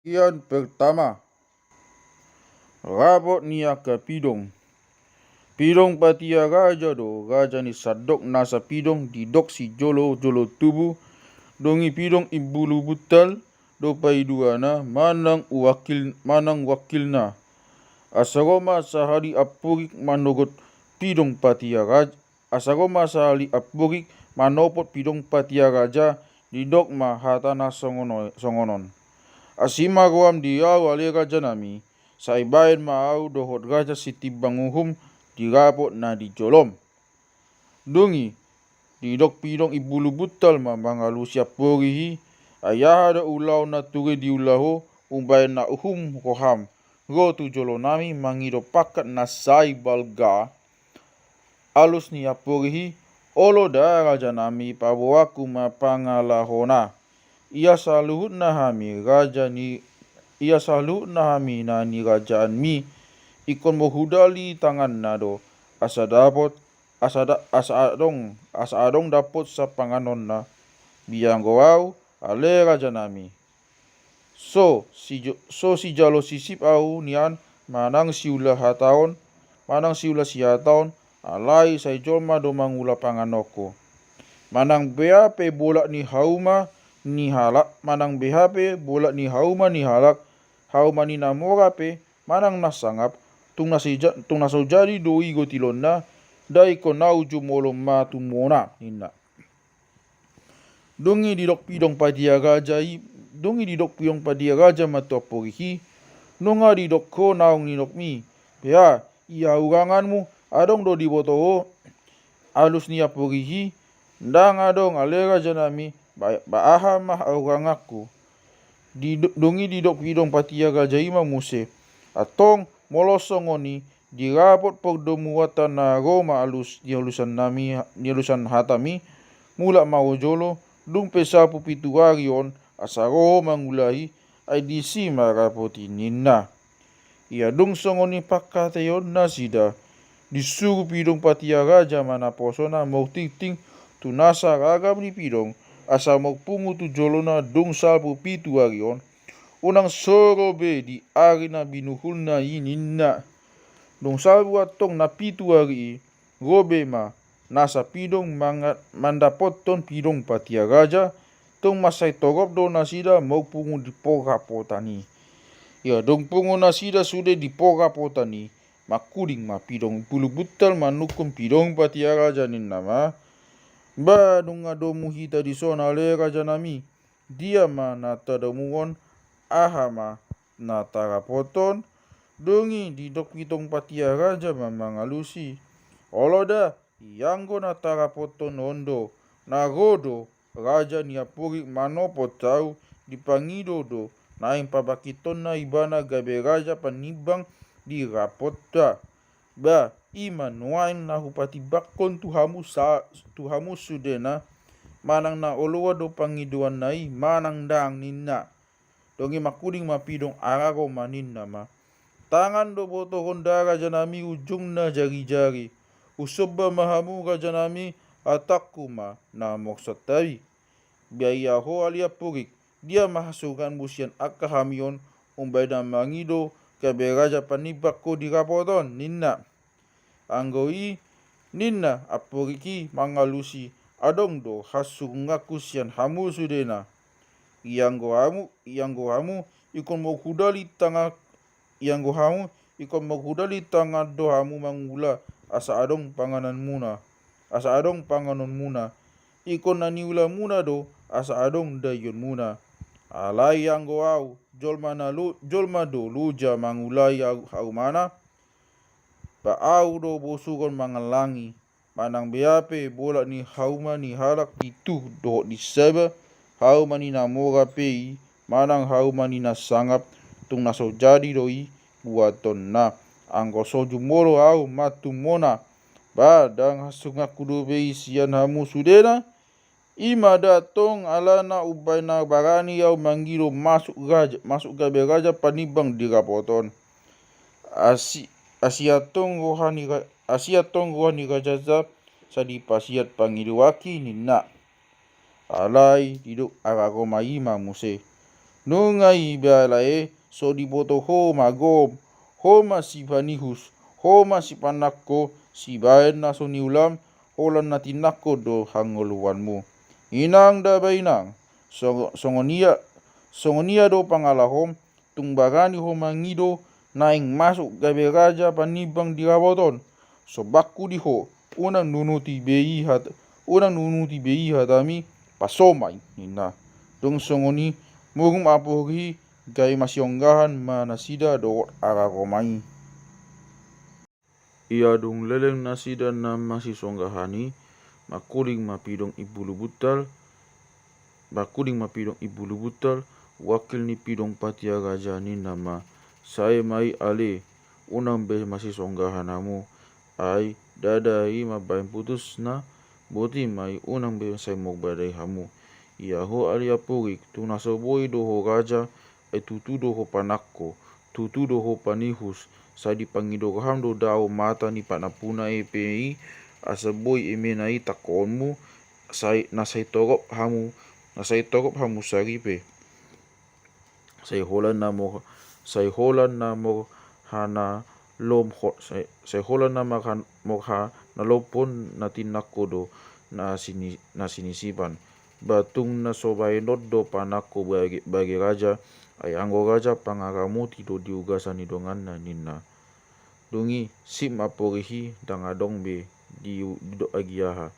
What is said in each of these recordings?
Bagian pertama, rabot niaka pidong. Pidong patia raja do, raja ni sadok nasa pidong didok si jolo tubuh, dongi pidong ibulu butal, do paiduana manang wakilna. Asaroma sahari apurik manogot pidong patia raja. Asaroma sahari apurik manopot pidong patia raja didok mahatana songonon. Asima goam diau ale raja nami, saibain mau dohot raja siti banguhum dirapot na dijolom. Dungi, didok pidong ibulu butal mangalu siap porihi, ayah ada ulau na ture di ulaho, umbain na uhum roham. Go tu jolo nami mangido pakat na sai balga, alus ni aporihi, olo da raja nami pabuaku mapangalahona. Ia saluhut na hami na ni rajaan mi ikon mohudali tangan nado asa adong dapot sa panganon na biang goau ale raja nami. So si jalo sisip au nian manang siula siataon alai sai jolma do mangula panganoko. Manang beape bola ni hauma ni halak, manang BHP bola ni hauma ni halak, hauma ni namora pe manang nasangap tung naso jadi doi gotilonna dai ko nau jumolo matumona nina. Dongi didok pidong padia raja matoporihi, nonga didok ko naung ninok mi, ya iya uranganmu adong do dibotoho alus ni aporihi, ndang adong ale raja nami baaha mah aurangaku. Dongi didok pidong patia raja ima muse, atong molosongoni dirapot pogdomu watan na Roma alus nialusan hatami mula maujolo dung pesapu pituarion asaro mangulahi ay disi marapoti ninna. Ia dung songoni pakateyon na sida disuruh pidong patia raja mana posona mau ting tunasa ragam ni pidong asa mau pungu tu jolona dung salpu pituarion unang sorobe di arina binuhulna ininna. Dung salpu atong na pituari robe ma nasa pidong mandapoton pidong patia raja tong masai torop do nasida mau pungu di poga potani. Ya dong pungu nasida sudah di poga potani makuding ma pidong bulu butal manukum pidong patia raja ninama. Ba dung adomu hita di sona le raja nami dia ma nata domuon ahama nata rapoton dongi didok pitong patia raja mangalusi oloda ianggo nata rapoton ondo nagodo raja niapuri manopo tau dipangido do naing pabakiton na ibana gabe raja panibang di rapota ba iman nuain na hupati bakon tuhamu sudena manang na olowa do pangiduan nai manang dang ninna dongi makuding mapidong arago maninna ma tangan do boto honda raja nami ujung na jari-jari usobba mahamu raja nami atakku ma na moksatari biaya ho alia purik dia mahasukan busian akahamion umbaida mangido kabe raja panibak ko dirapoton ninna. Anggoi ninna apuriki mangalusi adong do hasungaku sian hamu sudena ianggo hamu ikon mau kudali tanga do hamu mangula asa adong panganon muna ikon nani ula muna do asa adong dayon muna alai anggo au jolma do luja mangulai au mana ba au do bosugon mangalangi manang beape bola ni hauma ni halak itu do diseba hauma ni namora pei manang hauma ni nasangap tung naso jadi doi buaton na anggo soju moro au matumona ba dang hasungaku do bei sian hamu sudena ima datong alana ubaina barani au manggilo masuk gabe raja panibang dirapoton asiatong rohani raja sadi pasiat pangiduaki ninna alai diduk arago maima muse nungai bialae so diboto ho magom ho masipanihus ho masipanakko si bayan na so niulam holan na tinakko do hangoluanmu inang da bainang songonia do pangalahom tungbagani ho mangido naing masuk gabe raja panibang diraboton so bakku diho unang nunuti bei hatami pasomay nina dong songoni mugum apogi gay masyonggahan manasida do arakomai ia dong leleng nasida na masisonggahani makuling mapidong ibulu butal wakil ni pidong patia raja ni nama saya mai ale unang be masisonggahanamu ay dadai mabain putus na boti mai unang be say mogbadai hamu ia ho alia purik tu nasoboi doho raja tutu doho panakko tutu doho panihus sa dipangido ham do dao mata ni panapuna EPI asaboi emenai takonmu nasay torop hamu saripe say holan na mo hana nalopon na tinakko do na sinisipan batung na sobay not do panakko bagi raja ay anggo raja pangaramuti do diugasan ni dongan na ninna dungi sim aporihi dangadong be di do agiaha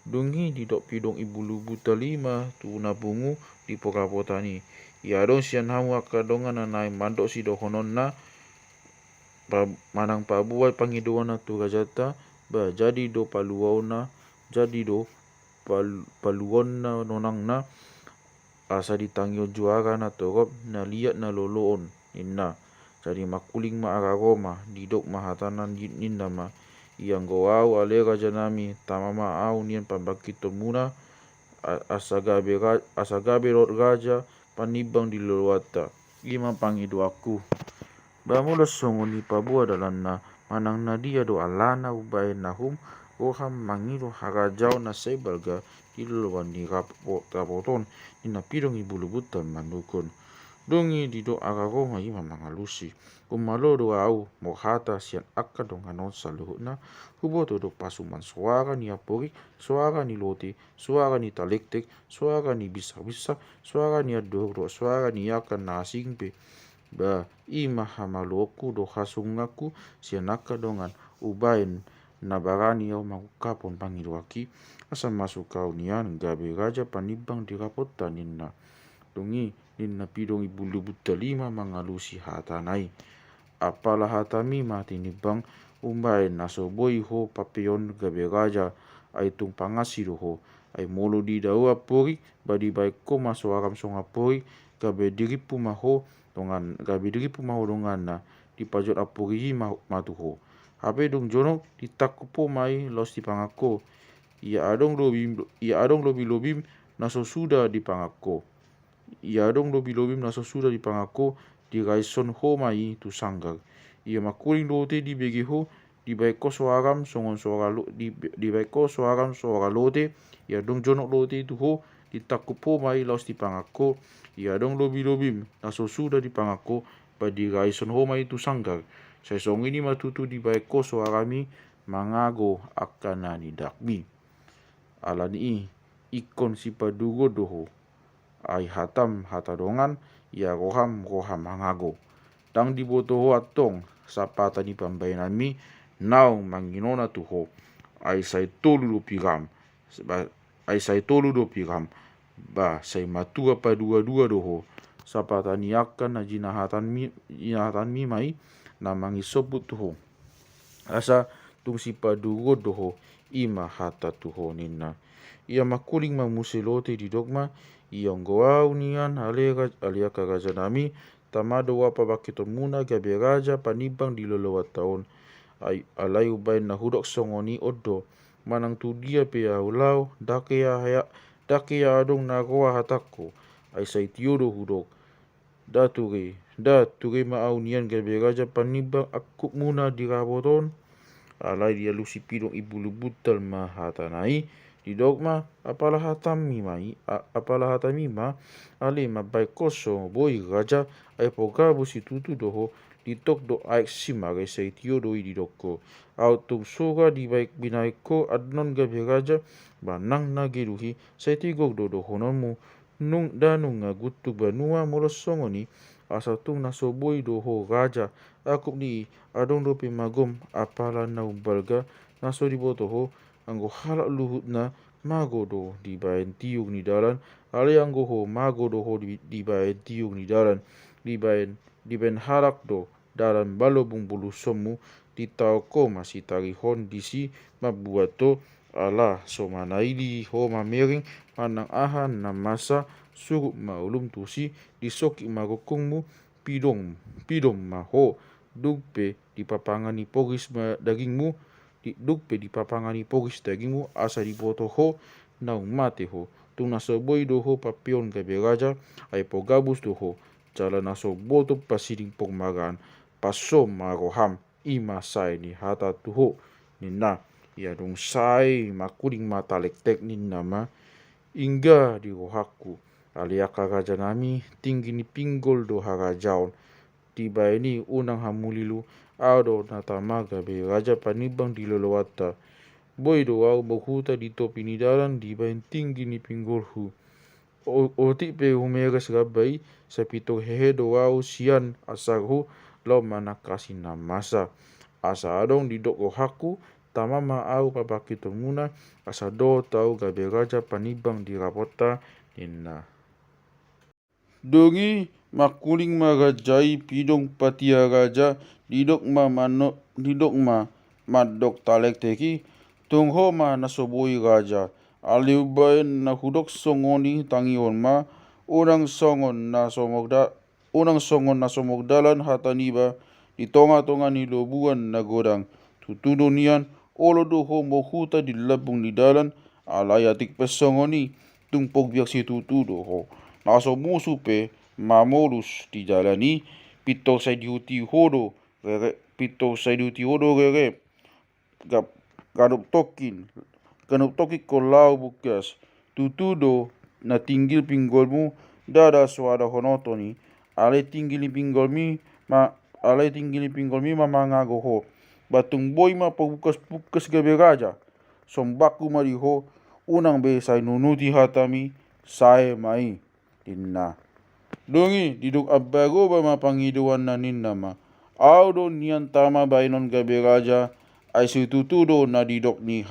dungi di dok pidong ibulu buta lima tu nabungu di pokapotani ia dong sian hamu akadongan na nai mandok si dohonon na manang pabuai pangidoan na tu rajata ba jadi do paluona paluon na nonang na asa ditangyo juara na torop na liat na loloon inna jadi makuling ma aragoma didok mahatanan ninna ma yang goau ale raja nami tamama au nian pambakito muna asagabe rot raja panibang di lolowata ima pangido aku bamulas songoni pabua dalan na manang nadia do alana ubay nahum roham mangido harajau na sebalga di lolowan ni rapoton ina pidong ibulu butan manukun dongi di do aragoma ima mangalusi kumalo do au mohata sian akka donganon saluhut na huboto do pasuman suara ni apori suara ni lote suara ni talektek suara ni bisa suara ni adoro suara ni akan nasingpe ba ima hamaloku do hasungaku sian akka dongan ubain nabarani au makukapon pangiruaki asa masuk kau nian gabe raja panibang dirapotan ninna dongi ninna pidong ibulu buta lima mangalusi hatanai apalah hatami mati nibang umbai nasoboi ho papion gabe raja ay tung pangasido ho ay molo di daua pori badi baik ko maso aram songa pori gabe diripu maho dongan na di pajot apori matuho habe dong jono ditakupo mai los di pangako ia adong lobi naso sudah di pangako di raison ho mai tu sanggar ia makuling lote di begi ho di baiko soaram songon soara lo di baiko soaram soara lote ia dong jonok lote tu ho di takupo mai laos di pangako ia dong lobim naso sudah di pangako pa di raison ho mai tu sanggar saya song ini matutu di baiko soarami mangago akana ni dakbi alani ikon si padugo doho ay hatam hatadongan ia roham mangago dang diboto ho atong sapata ni pambayanami nau manginona tuho ay say tolu do piram ba say matua pa dua doho sapata ni akan na jinahatan mi mai na mangisobut tuho asa tung si padugo doho ima hata tuho ninna ia makuling mamuselote di dogma iong goau nian aliaka raja nami tamado wapa bakiton muna gabe raja panibang di lolowat taon alai ubain na hudok songoni odo manang tu dia pe ulau dake ya adong na goa hatako ay say tiodo hudok da tuge maau nian gabe raja panibang akuk muna di raboton alai dia lusi pidong ibulu butal mahatanai didogma apalahatamima ale mabai koso boi raja ai pogabu si tutu doho ditok do aik simare sei tio doi didoko autung soga di baik binaiko adnon gabe raja banang nageruhi sei tigok do hononmu nung danung gutuk banua molosongoni asal tung nasoboi doho raja akup ni adong do magom apala nau balga naso dibotoho anggo halak luhut na mago do dibaen tiung ni dalan ale anggo ho mago do ho dibaen tiung ni dalan dibaen halak do dalan balo bulu somu ditau ko masih tarihon disi mabuat to ala somanaili ho mamering manang ahan na masa surup maulum tusi disoki magokongmu pidong maho dugpe dipapangani pogis dagingmu dugpe dipapangani pogis dagingmu asa diboto ho nau mate ho tung naso boi doho papion gabe raja ai po gabus doho jala naso boto pasiring pogmagan paso maroham ima sai ni hata tuho nina ya dong sai makuring mata lektek nina ma ingga di rohaku aliaka raja nami tinggi ni pinggol do harajaon tiba ini unang hamulilu ado natamaga be raja panibang di lolowata boy do au bohuta di topi ni dalan di bain tinggi ni pinggolhu oti pe humegas gabai sapito hehe do au sian asarhu lo manakasi namasa asa adong di doko haku tamama au papakito muna asa do tau gabe raja panibang di rapota nina dongi makuling magajai pidong patia raja didok ma madok talek teki tungho ma nasoboi raja aliubain na hudok songoni tangion ma unang songon na somogdalan hataniba di tonga-tonga ni lobuan na godang tutudonian olo do homo huta di labung di dalan alayatik pesongoni tungpog biak si tutudo ho naso musu pe mamolus di jalani pito sai diuti hodo gere ganup toki kolau bukas tutudo na tinggil pinggolmu dada suada honotoni ale tinggili pinggolmi mamangago ho batung boy ma pukas gabe raja sombaku mariho unang be sai nunuti hatami sae mai dinna dongi diduk abago ba mapangiduan na ninna ma audo nian tama bainon gabe raja ai situtudo na didok ni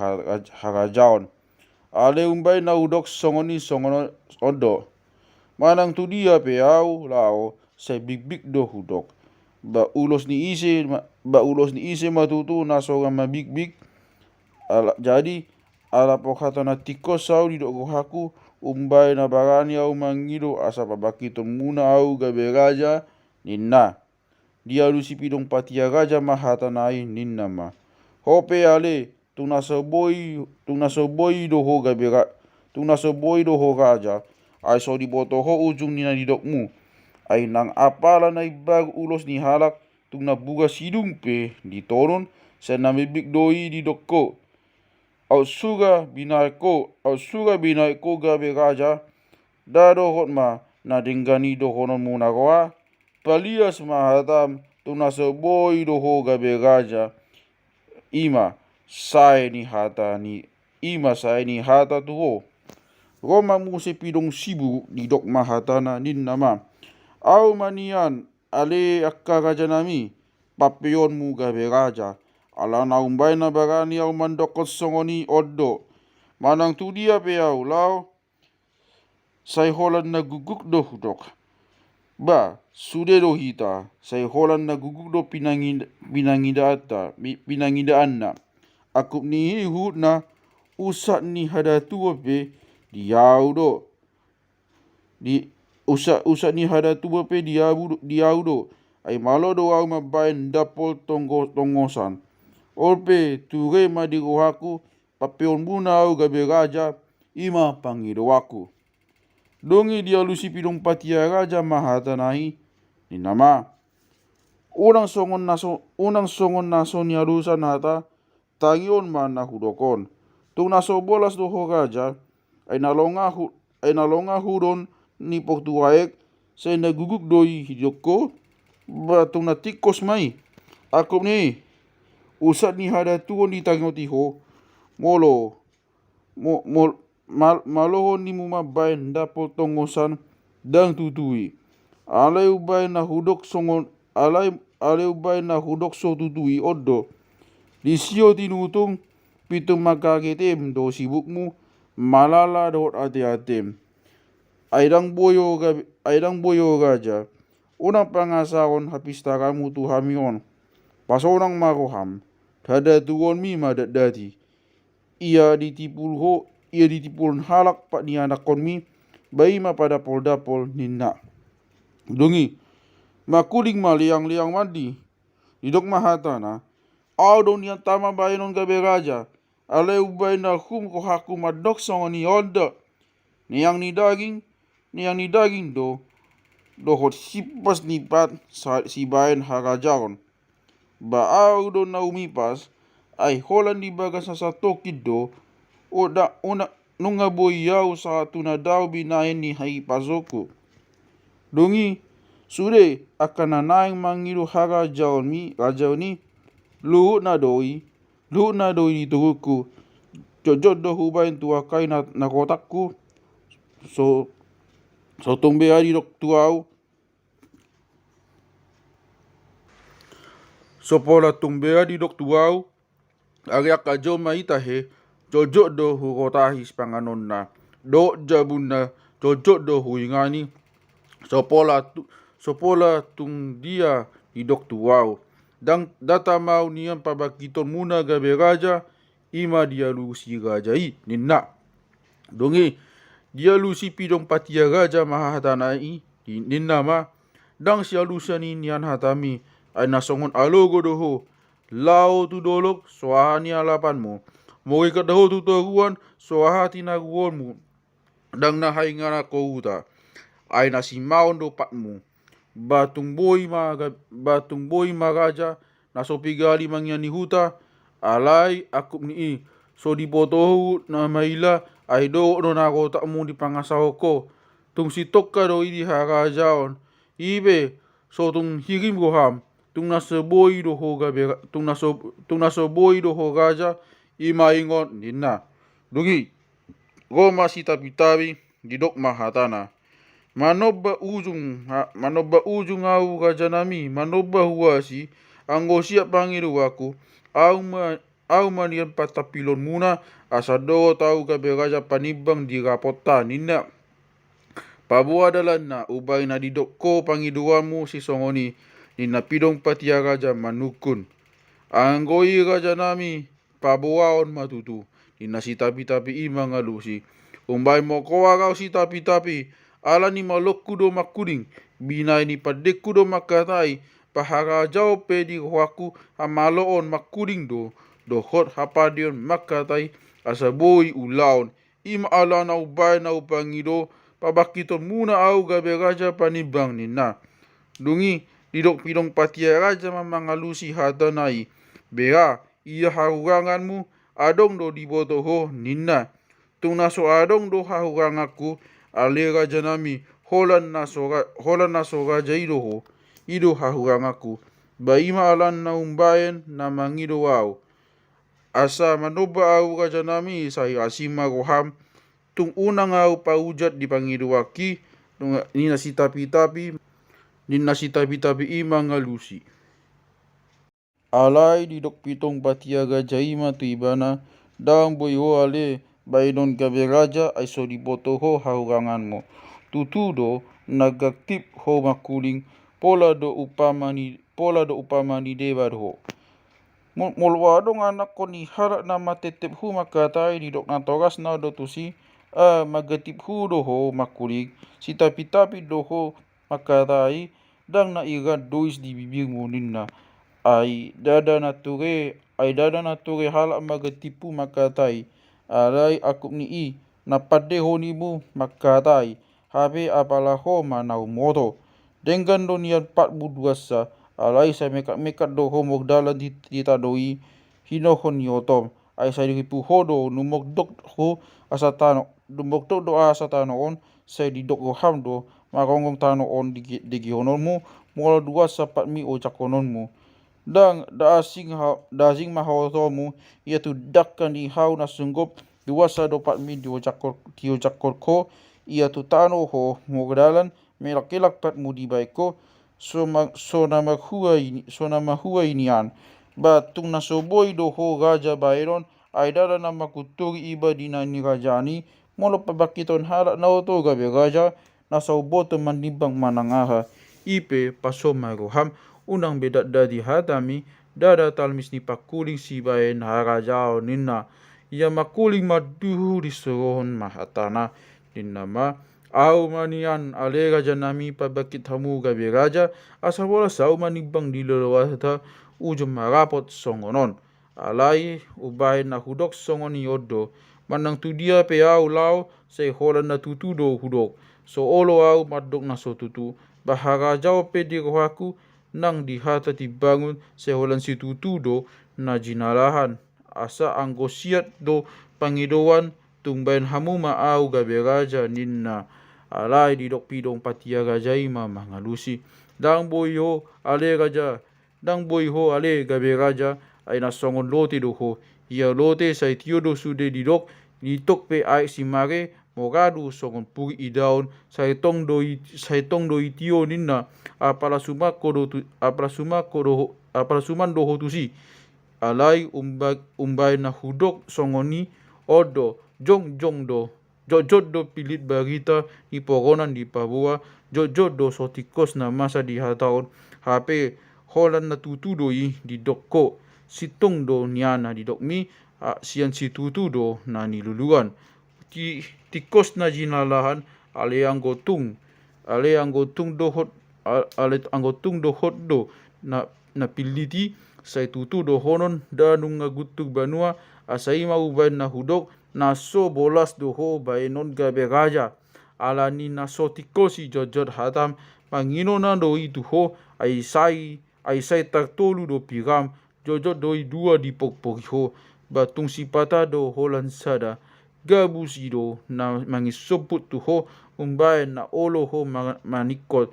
harajaon ale umbai na udok songono odo manang tu dia pe au lao sai big do hudok ba ulos ni ise matutu na soga ma big jadi ala pokata na tikos au di doko haku umbai na barani au mangido asa babakito muna au gabe raja ninna dia lusi pidong patia raja mahata nai ninna ma hope ale tungnaso boi do ho raja ai so di boto ho ujung nina didokmu ai nang apala na ibag ulos ni halak tungna buga sidung pe ditoron sa namibig doi didokko au suga binaiko gabe raja dado hotma na denggani do honon muna roa palias mahatam tunaso boi do ho gabe raja ima sai ni hata tuho Roma muse pidong sibu di dok mahatana ninnama au manian ale akka raja nami papion mu gabe raja ala na umbai na barani au mandokot songoni oddo manang tu dia pe au lao sai holan na guguk do hudok ba sude do hita sai holan na guguk do pinangida anna akup ni hut na usat ni hada tua pe diau do di usat ni hada tua pe diau do ai malo do au mabain dapol tongosan olpe ture madigo haku papion buna au gabe raja ima pangido aku dongi dia lusi pidong patia raja mahata nahi ni nama unang songon naso ni alusan hata tangion mana hudokon Tung naso bolas do ho raja ay nalonga hudon ni Portuaek sa naguguk doi hidoko ba tung natikos mai. Akop ni usat ni hada tuon di tangotiho molo malohon ni mumabay dapol tongosan dang tutui. Alay ubay na hudok so tutui odo. Disio tinutung pitung magkakitim do sibukmu malala dot ate-atem. Aidang boyo gaja. Unang pangasahon hapista kamu tu hamion. Pasonang maroham. Tada tuon mi madat dati. Ia ditipul halak pak ni anak kon mi. Bayi ma pada poldapol ninna. Dungi. Makuling ma liang mandi. Didok mahatana. Audon yang tama bayinon gabe raja. Alay ubay na ko haku madok songo ni onda. Niyang ni daging do hot sipas nipat si bayan harajaon. Baaw do na umipas ay holan di bagas sa tokid do nunga boyaw sa tunadaw binayan ni Haipazoko. Dungi sude akan nanaing mangiru harajaon ni luhut na doi di tuguku. Jojot do hubayin tuakai na kotakku. So tumbe adi dok tuau. So pola tumbe adi dok tuau. Ariak ajo maitahe. Jojot do hukotahis panganon na. Do jabun na. Jojot do huingani. So pola tung dia di dok tuau. Dang data mau niyan pabakiton muna gabe raja. Ima dia lusi rajai ninna. Dongi dia lusi pidong patia raja mahatanai ninna ma. Dang si alusan niyan hatami ay nasongon alogo doho. Lao tu dolok soahani alapan mo. Mo ikat daho tu taruan soahati naruan mo. Dang nahaingan ako uta. Ay nasimaon do patmo. Batung boy magaja nasopigali mangyani huta. Alay akup ni so dipotohu na maila ay do na kota mo di pangasaho ko. Tung sitok ka do idi harajaon. Ibe so tung hirim goham. Tung nasoboy do ho raja imaingon ninna. Dugi Roma si tabi-tabi didok mahatana. Manoba ujung au raja nami. Manoba huasi anggo siap pangiru aku. Au manian patapilon muna asado tau gabe raja panibang di rapota ninna. Pabuah adalah na ubay na didok ko pangiduamu si songoni ninna pidong patia raja manukun. Anggoi raja nami pabuaon matutu ninna si tapi-tapi imang alusi. Umbay mo ko agaw si tapi-tapi ala ni malokku do makuding binay ni padekku do makatai paharajao pedi waku amaloon makuding do hot hapadion makatai asaboy ulaon ima ala na ubay na upangido pabakiton muna au gabe raja panibang ninna. Dungi didok pidong patia raja mamangalusi hatanai. Bea iya haruranganmu adong do dibotoho ninna. Tung naso adong do harurangaku ale raja nami holan naso raja ido harurangaku. Baima alan na umbayan na mangido wau. Asa manoba au raja nami say asima roham. Tung unang au paujat di pangiduaki. Nina si tapi-tapi imang alusi. Alay didok pitong patia gajaima tu ibana. Dang boyo ale bainon gabe raja ay so dibotoho harurangan mo. Tutudo nagaktip ho makuling pola do upamani debad ho. Mulwadong anak ko ni harak na matetep hu makatai didok na toras na do tusi magatip hu do ho makuling si tapi-tapi do ho makatai dang na irat dois di bibir mo ninna. Ay dada na ture halak magatipu makatai. Alay akup ni napadeho ni mo makatai. Habe apalaho manau moto. Denggan do niyan patbuduasa. Alay sa mekat do ho mogdalan titadoi hinohon yotom. ay sa dikipuhodo numogdok ho dumogdok do asa tanoon sa didok ho hamdo makongong tanoon digihonon mo mula dua sa patmi o cakonon mo. Dang dasing mahoto mo ia tu dakkan di hau na sunggup dua sa do patmi dio cakor ko ia tu tano ho mogdalan melakilak pat mo di baiko so na mahua inian batung na soboy do ho gaja bayron ay dala na makuturi iba di na ni rajani molo pabakiton halak na oto gabi raja na sa uboto manibang manangaha ipe paso maruham unang bedat dadi hatami dada talmis ni pakuling si bayan harajao ninna ia makuling maduhu di surohon mahatana ninna ma au manian ale raja nami pabakit hamu gabi raja asa bola sau manibang dilolowata ujung marapot songonon alai ubay na hudok songon yodo manang tu dia pe au lau say holan na tutudo hudok so olo au madok na so tutu baharajao pe di rohaku nang dihata tibangun seholan si tutudo na jinalahan asa anggosiat do pangidoan tungbayan hamu maau gabe raja ninna alai didok pidong patia rajai ma mangalusi dang boyo ale raja dang boy ho ale gabe raja ay nasongon lote do ho ia lote say tiodo sude didok pe ay simare mogadu songon puri idaon say tong do itio ninna apala suman do hotusi alai umbay na hudok songoni odo jong do jojot do pilit barita di poronan di Papua jojot do sotikos na masa di hataon hape holan na tutudoi di dokko situng do niana di dokmi sian si tutudo na niluluan tikos na jinalahan ale anggotung do hot do na piliti say tutu do honon danung ngagutug banua asai mauban na hudok na so bolas do ho bainon gabe raja alani na so tikosi jojot hatam pangino na do itu ho ay say tartolu do piram jojot do dua di pokpok ho batung sipata do holan sada gabusi do na mangisoput tu ho umbay na olo ho manikot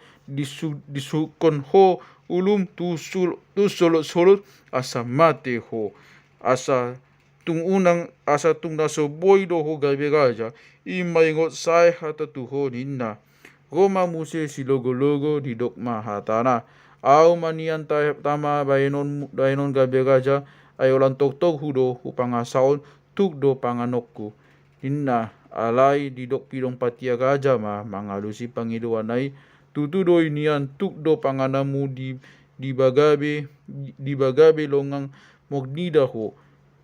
disukon ho ulum tu solot asa mate ho asa tung naso boy do ho gabe raja imaingot say hata tu ho ninna Roma muse si logo di dok mahatana au manian tama bainon gabe raja ayolan tok hudo upangasaon tuk do panganokku ninna alai didok pidong patia raja ma mangalusi pangidoanai tutudo inian tuk do panganamu di bagabe longang mognida ho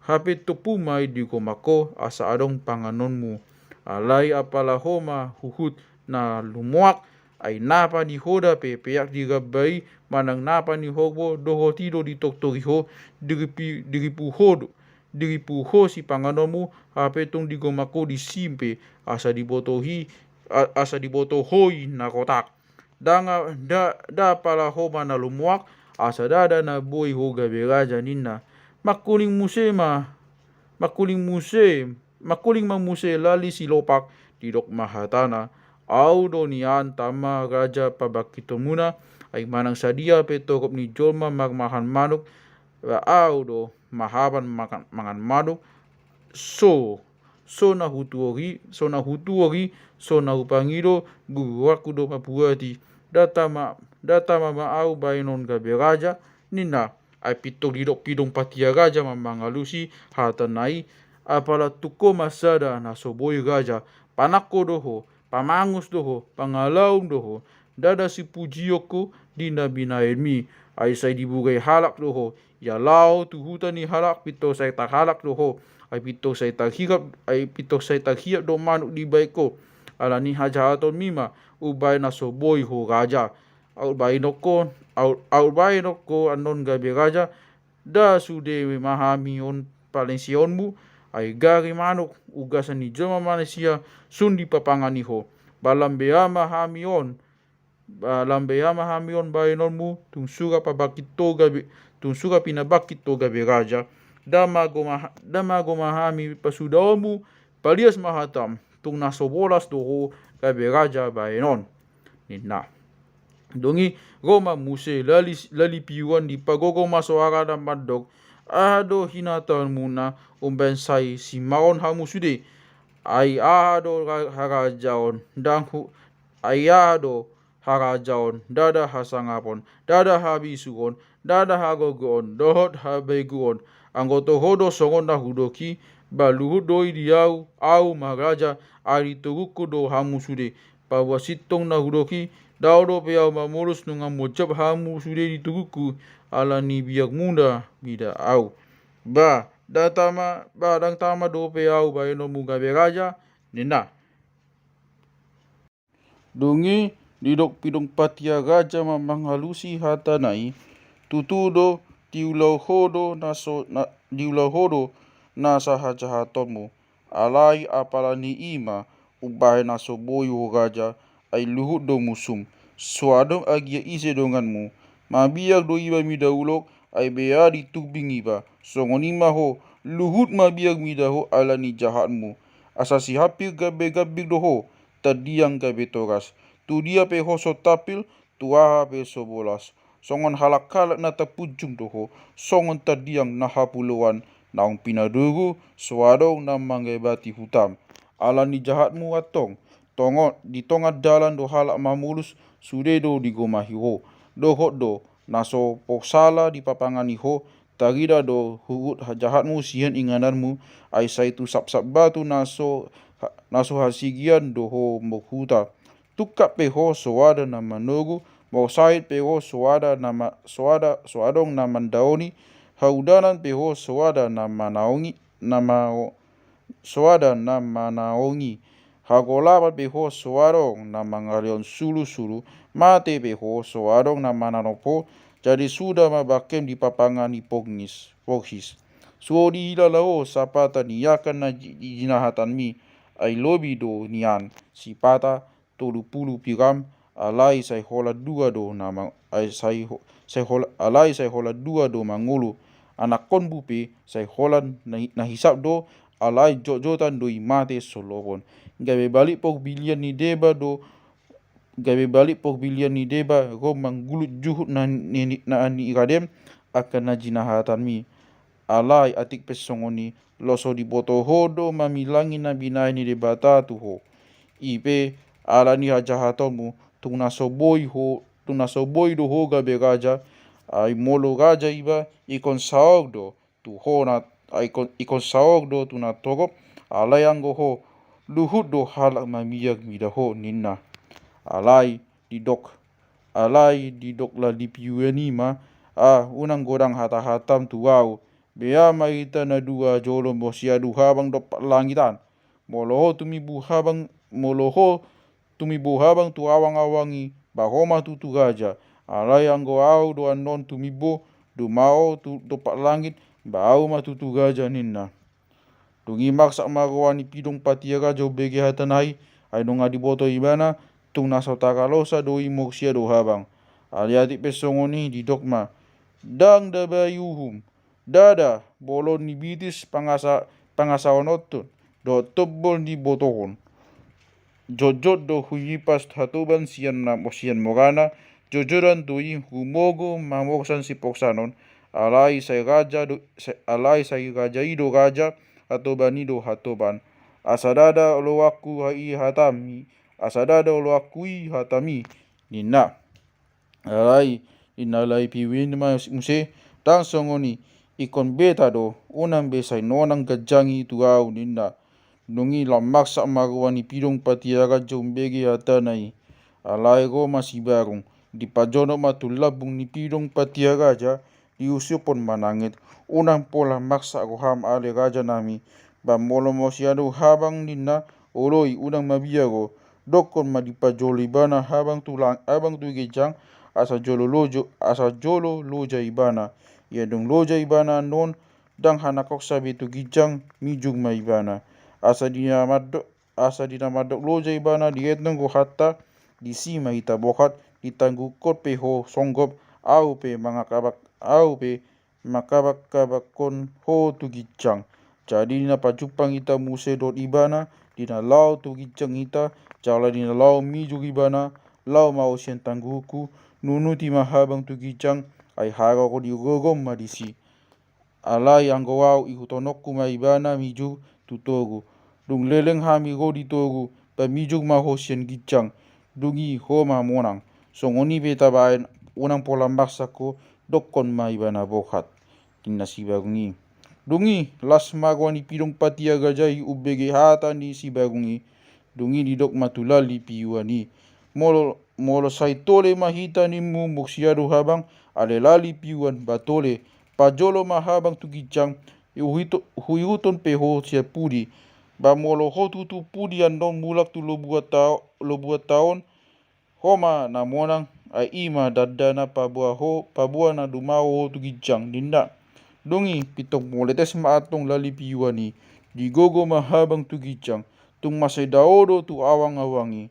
hape topumai di komako asa adong panganonmu alai apala homa huhut na lumuak ay napa ni hoda pe peyak di gabai manang napa ni hobo doho tido di toktori ho diripu ho si panganonmu hape tong di komako di simpe asa diboto hoi na kotak da pala homa na lumuak asa dada na boy ho gabe raja ninna makuling mamuse lali si lopak didok mahatana au do nian tama raja pabakito muna ay manang sadia pe tokop ni jolma magmahan manuk au do mahaban mangan manuk so na hutuori so na upangido guruaku do mapuati data au bainon gabe raja nina ay didok pidong patia raja mamangalusi hatanai apala tuko masada na soboy raja panako doho pamangus doho pangalaum doho dada si pujioko dina binaenmi ay say dibugay halak doho ya lao tu hutan ni halak pito say halak doho ay pito say taghirap do manuk di baiko alani hajahaton mima ubay na soboy ho raja au bayi noko anon gabe raja da sude mahamion palensionmu ay gari manuk ugasan ni joma manusia sundi papangani ho balambeyama hamion bainonmu tungsuga pinabakit to gabe raja dama gomahami pasudamu palias mahatam tung nasobolas doho gabe raja baenon ninna. Dongi Roma muse lali piwan di pagogo masoara na mandok ahado hinatan muna umbensai si maon hamusude ay ahado harajaon danghu ay ahado harajaon dada hasangapon dada habisugon dada hagogon dohot habeguon anggoto hodo songon na hudoki baluhut doi diau au maharaja ari tuguku do hamusude pawasitong na hudoki daudo peyau mamulus nunga mocap hamu sude dituguku ala ni biak munda bida au ba dang tama do peyau ba eno muga beraja nena dongi didok pidong patia raja mamanghalusi hatanai tutudo diulau hodo na sahajahatonmu alai apalani ima ubahe naso boyo raja ay luhut do musum suadong agia ise donganmu mabiak do iba midahulok ay beari tubing iba songonima ho luhut mabiak midaho alani jahatmu asasi hapil gabe doho tadiang gabe toras tu dia pe ho sotapil tuaha pe sobolas songon halak-halak na tapujung doho songon tadiang nahapuluan naong pinaduru suadong na mangebati hutam alani jahatmu atong di tongat dalan do halak mamulus sude do digomahi ho dohot do naso poksala di papangani ho tagida do hugut jahatmu sihan ingananmu ay saitu sap-sap batu naso hasigian do ho mokhuta tukap pe ho soada na manogu mau sait pe ho soadong na mandaoni haudanan pe ho soada na manaongi hagolabat pe ho soadong na mangalion sulu mate pe ho soadong na mananopo jadi sudah mabakem di papangan poghis suodi hilalao sapata niakan na jinahatan mi ay lobi do nian sipata tolupulu piram alai sai hola dua do nama alai sai hola dua do mangulu anak kon bupe sai holan na hisap do alai jojotan do imate solobon gabe balik pok bilian ni deba go manggulut juhut na ani iradem akan na jinahatan mi alai atik pesongoni loso di boto hodo mamilangi na binai ni debata tuho ipe alani hajahatonmu tungnaso boy do ho gabe raja ay molo raja iba ikon saog do tu ho na ikon saog do tu na togop alai anggo ho luhut do halak mamiyak midaho ninna alai didok la dipiueni ma unang godang hata-hatam tuau bea maita na dua jolo mosia duha bang do langitan moloho tumi buhabang tu awang-awangi bahoma tutu raja alai anggo au do anon tumibo do mau tu dopak langit bau ma tutu raja ninna dungi maksa marwani pidong patia raja bege hatanai ay nonga diboto ibana tung naso takalosa do imoksia do habang aliati pesongoni di dogma dang dabayuhum dada bolon ni bitis pangasaonotun do tobol di botohon jojot do huyipas hatuban sian mogana jojoran doi humogo mamoksan si poksanon alai sai raja ido raja hatobani do hatoban asadada olowaku hatami ninna alai inalai piwin muse tang songoni ikon beta do unang besai nonang gajangi tuau ninna nungi lamaksa marwani pidong patiaga jombegi hatanai alai go masih barung di pajono matulabung ni pidong patiaga ja diusupon manangit unang pola maksa roham ale raja nami bamolo mosiado habang ninna oloi unang mabiago dokon madipajoli bana habang tu gejang asa jolo loja ibana ya dong loja ibana non dang hanakok sabi tu gijang mijung ma ibana asa dina madok loja ibana dietnong go hatta disima ita bokat ditanggukot pe ho songgop au pe makabakon ho tu gicang. Jadi dina pajupang ita muse dot ibana dina lau tu gicang ita jala dina lau miju ibana lau mau sian tangguku nunuti mahabang tu gicang ai haga ko di gogom madisi. Alai anggo wau ihutonokku ma ibana miju tutogu. Dung leleng hami go di togu pa mijuk ma ho sian gicang dungi ho ma monang. Songoni beta baen unang pola maksako dokon ma ibana bohat kinna sibagungi. Dungi las magwani pidong patia gajai ubege hata ni sibagungi. Dungi didok matulali piwani. Molo sai tole mahita ni mu muksiadu habang alelali piwan batole pajolo mahabang tu gicang huihuton peho sia pudi ba molo ho tutu pudi andong mulak tu lo buat tahun homa na monang ai ima dadana pabua na dumao ho tu gicang dinda. Dungi pitok moletes maatong lali piwani digogo mahabang tu gicang tung masai daodo tu awang-awangi.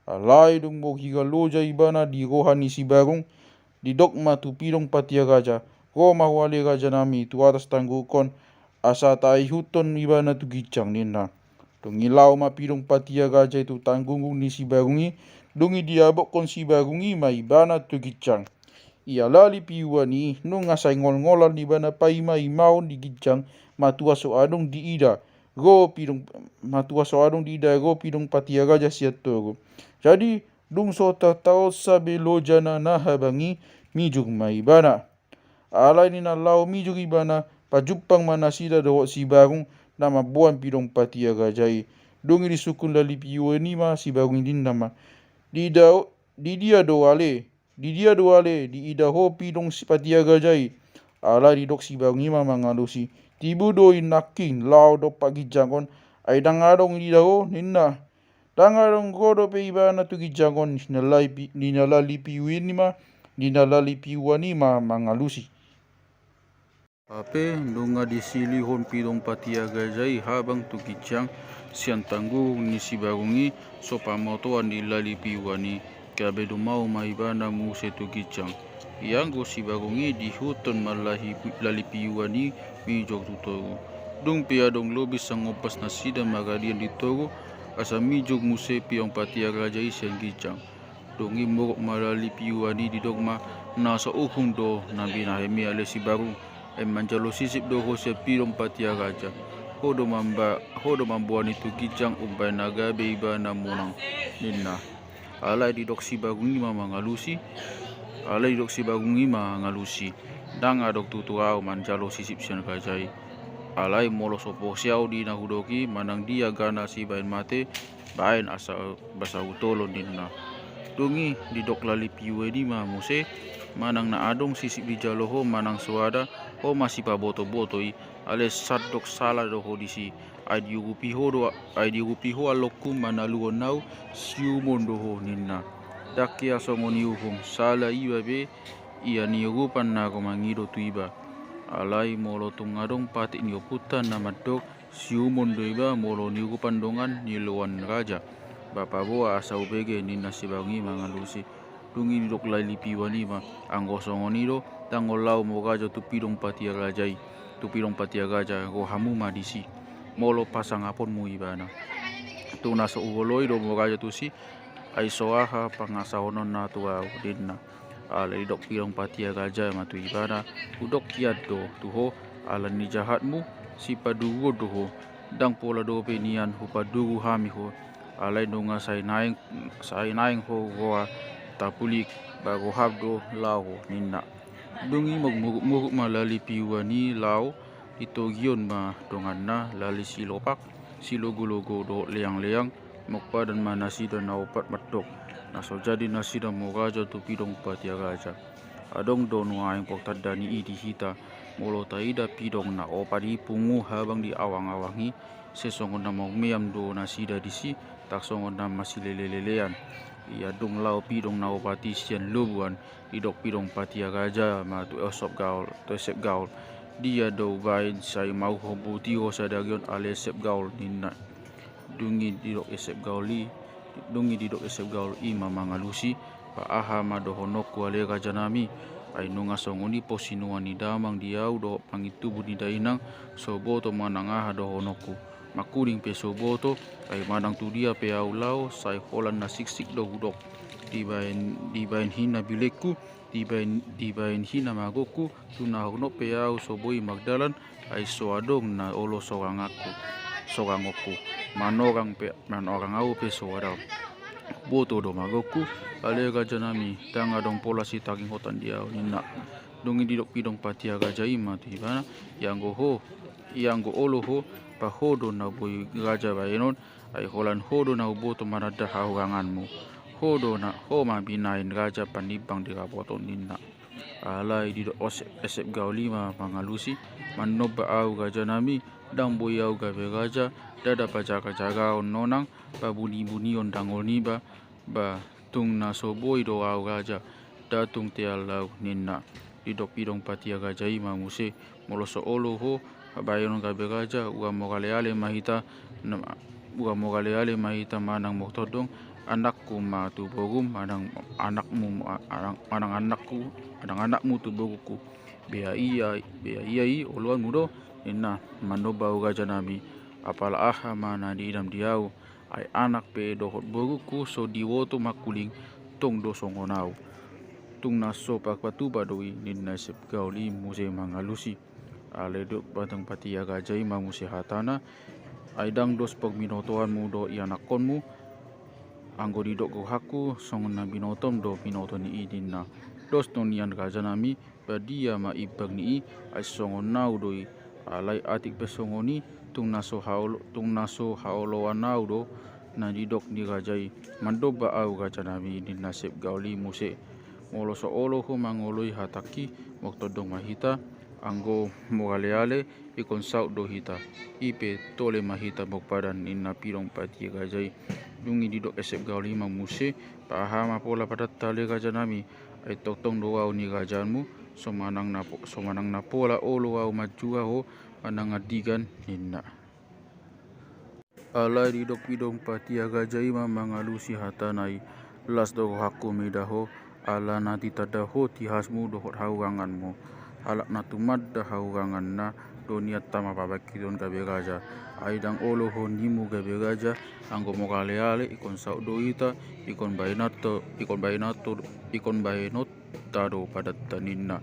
Alai dung mo higaloja ibana di rohani si barung di dogma tu pidong patia gaja ko mahwale gaja nami tu atas tanggukon asa tai huton ibana tu gicang nina. Dungi lau ma pidong patia gaja itu tanggungung ni si barungi dungi diabok kon si barungi ma ibana tu gicang. Ia lali piwani nung ngasai ngol-ngolan ibana paima imaun di gicang matua so adong di ida go pidong patia gaja siat togo. Jadi dung so tatao sabe lojana nahabangi mijuk ma ibana. Alai ni na lau mijuk ibana pajupang manasida do si barung nama buan pidong patia gajai. Dungi di sukun lali piwani ma si barung din nama. Di dia doale di ida ho pidong si patia gajai. Alai di dok si barung ima mangalusi. Tibu do inaking lau do pagi jangon ai dangadong di ho ninna. Dangadong godo pe ibana tu gijangon ninalali piwini ma ninalali piwani ma mangalusi. Ape dunga disili hon pidong patia gajai habang tu gicang sian tangguh ni si barungi so pamotoan di lali piwani kabe dumau ma ibana muse tu gicang. Ianggo si barungi di huton malahi lali piwani mijok tutogo. Dung piadong lobis sangopas nasida magadian ditogo asa mijok muse piong patia gajai sian gicang. Dungi morok malali piwani di dogma nasa uhung do nabi nahemi ale si barung manjalo sisip do ho sia pidong patia gaja. Hodo mambuan itu gicang umpai naga beiba namunang ninna. Alai di dok si bagungi ma mangalusi. Dang adok tutuau manjalo sisip sian gajai. Alai molo sopo siau di nahudoki manang dia gana si bain mate bain asa basa utolo ninna. Dungi di dok lali piwe di ma muse manang na adong sisip di jaloho manang suada ho masih paboto-botoi ale sadok sala doho disi ai diugupi ho alokum manaluon nau siumon doho ninna. Dakia songoni uhum sala iba be ia niugupan na mangido tu iba. Alai molo tungadong patik nioputan na madok siumon do iba molo niugupan dongan niluan raja. Bapa boa asa ubege ninna sibangi mangalusi. Dungi dok lali piwani ma anggo songonido tango lau mo gaja tu pidong patia gaja go hamu madisi molo pasang apon mu ibana tu naso ugoloi do mo gaja tu si ai soaha pangasahonon na tua dinna. Ala dok pidong patia gaja matu ibana udok kiat do tuho ala ni jahatmu si padugo doho dang pola do penian hu padugu hami ho alai donga sai naing ho goa tapulik bago habdo lau ninna. Dungi mogmuguk malali piwani lau ito gion ma dongan na lali silopak silogo-logo do leang-leang mokpa dan manasi dan naupat matok naso jadi nasi dan mogaja tu pidong patia gaja. Adong don waing poktat dani idi hita molo taida pidong na opadi pungu habang di awang-awangi sesongon na mogmeam do nasida disi tak songon na masilelelean. Ia dong lau pidong na opati sian lubuan idok pidong patia gaja ma tu esep gaul dia do bain sai mau hobuti ho sadagion ale esep gaul ninna. Dungi didok esep gaul ima mangalusi pa aha ma dohonok wale gaja nami ay nunga songoni posinuan ni damang diau do pangitubu ni dainang soboto manangaha do honoku makuring pe soboto ay manang tu dia pe aulau sai holan na siksik do hudok dibain hina bileku dibain hina magoku tuna hono pe au soboi magdalan ay soadong na olo sorangoku manorang au pe soadau boto do magoku ale gaja nami tanga dong pola si taging hotan dia nina dongi didok pidong patia gaja ima tu ibana yang go olo ho pa hodo na boy gaja bainon ay holan hodo na boto manada hauranganmu hodo na ho ma binain gaja panibang di kaboton nina alai didok esep gau lima mangalusi manoba au gaja nami dang boy au gabe gaja dada pajaga nonang babuni-buni ondangol niba ba tung na soboi do au gaja datung tialau nina didok pidong patia gaja ima muse moloso olo ho bayon gabe gaja ua mogale mahita manang moktodong anakku ma tu bogum manang anakmu tu boguku bea iya oluan mudo nina manoba au gaja nami apala aha mana di idam diau ay anak pe dohot boguku so diwoto makuling tong do songonau tung naso pakpatuba doi ninna sep gauli muse mangalusi ale do batang patia gajai manguse hatana ay dang dos pag minotoan mu do ianakonmu anggo didok go haku songon na binotom do binoto ni idinna dos nonian gaja nami badia ma ibag ni ay songon nau doi alai atik pesongoni tung naso haolo wanau do na didok ni gajai mandoba au gaja nami ni nasib gauli muse moloso olo ho mangoloi hataki moktodong mahita anggo mogale ikon saut do hita ipe tole mahita bokpadan inna pirong pati gajai dungi didok esep gauli muse pahama pola padat tale gaja nami ay totong do au ni gajanmu somanang na pola olo au majua ho anang adigan ninna alai didok pidong patia gajai mangalusi hatanai las do haku medaho ala nati tadaho tihasmu dohot hauranganmu halak natumad da haurangan na doniat tama babakidon gabe gaja aidang olo ho nimu gabe gaja anggo mogale ikon saut doita ikon bainot tado padatta ninna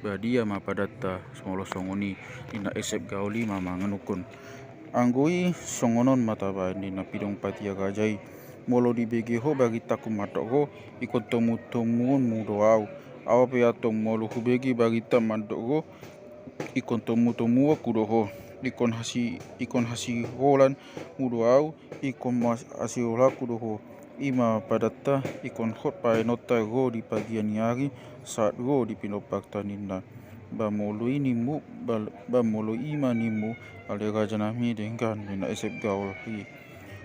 badia ma padatta songoni ina esep gauli manganukun anggoi songonon mataba nina pidong patia gajai molo di bege ho bagi taku matok ho ikon tomuon mudo au pe atong molo hu begi bagi tamadok ho ikon tomu kudo ho ikon hasi holan mudo au ikon hasi hola kudo ho ima padatta ikon hot pae nota go di pagi hari saat go di pinopakta ninna ba molo ima nimu ale gaja nami dengkan nina esep gaul hi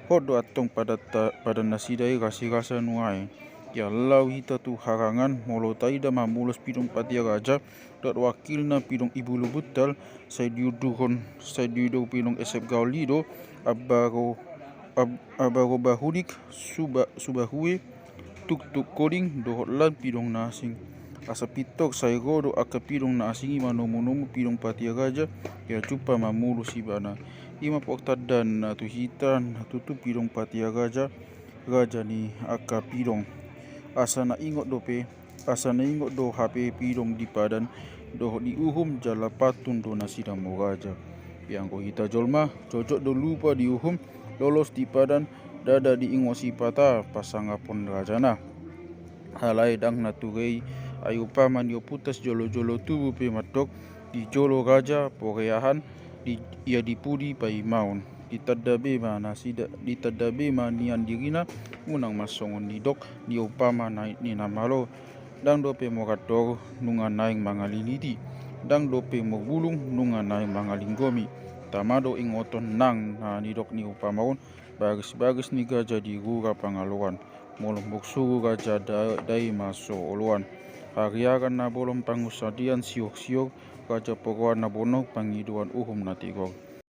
hodo atong pada nasidai rasa nuai ya lau hita tu harangan molo taida mamulos pidong patia gaja dot wakilna pidong ibu lubutal sai diudo pidong esep gauli do abago bahudik subahui tuk koding dohot lan pidong nasing asa pitok sai godo aka pidong nasing ima nomu pidong patia gaja ya cupa mamulus ibana ima poktadan na tu hitan tutu pidong patia gaja ni aka pidong asa na ingot do HP pidong di padan do di uhum jala patun do nasidang mo gaja yang ko hita jolma cocok do lupa di uhum lolos di padan dada di ingosi pata pasangapon rajana halai dang naturei ayu paman yo putas jolo tubuh pe matok di jolo gaja poreahan ia dipudi pai maun ditadabe nian dirina unang masongon didok di upama ni namalo dang dope mogator nunga naing mangaliniti dang dope mogulung nunga naing mangalinggomi tamado ingoton nang na nidok ni upamaon bagus ni gaja di gura pangaloan molong buksu gaja dai maso oluan hariakan na bolong pangusadian siok gaja pokok na bono pangiduan uhum natigog